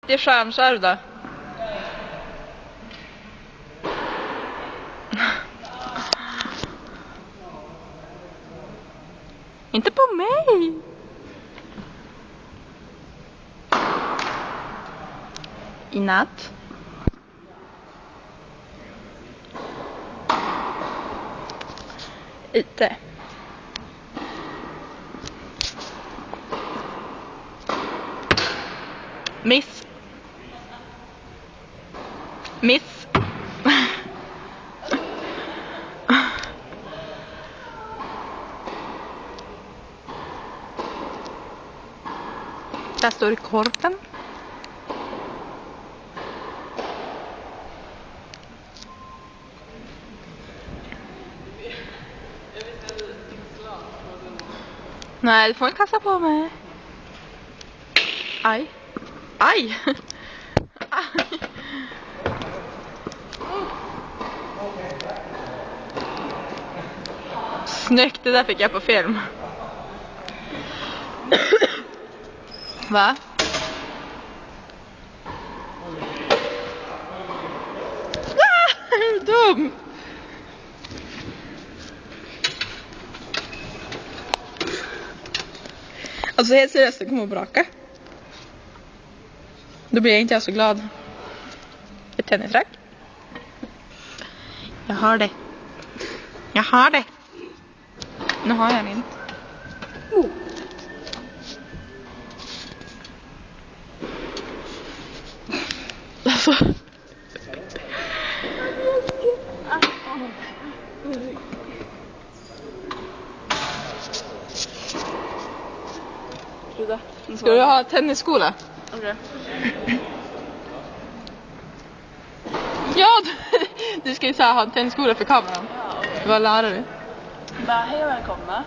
Det är stjärnskärv då. Inte på mig. I natt. Ute. Miss. Miss. Där står det korpen. Nej, du får inte kasta på mig. Aj. Aj. Aj. Snyggt, det där fick jag på film. Va? Är du dum? Alltså helt seriöst, det kommer att braka. Då blir jag inte så glad. Ett tennisrack. Jag har det. Jag har det. Nu har jag min. Alltså. Ska du ha tennisskola? Okej. Ja, du ska ju så här ha en tennisskola för kameran. Ja, okej. Vad lärare du? Bara hej och välkomna.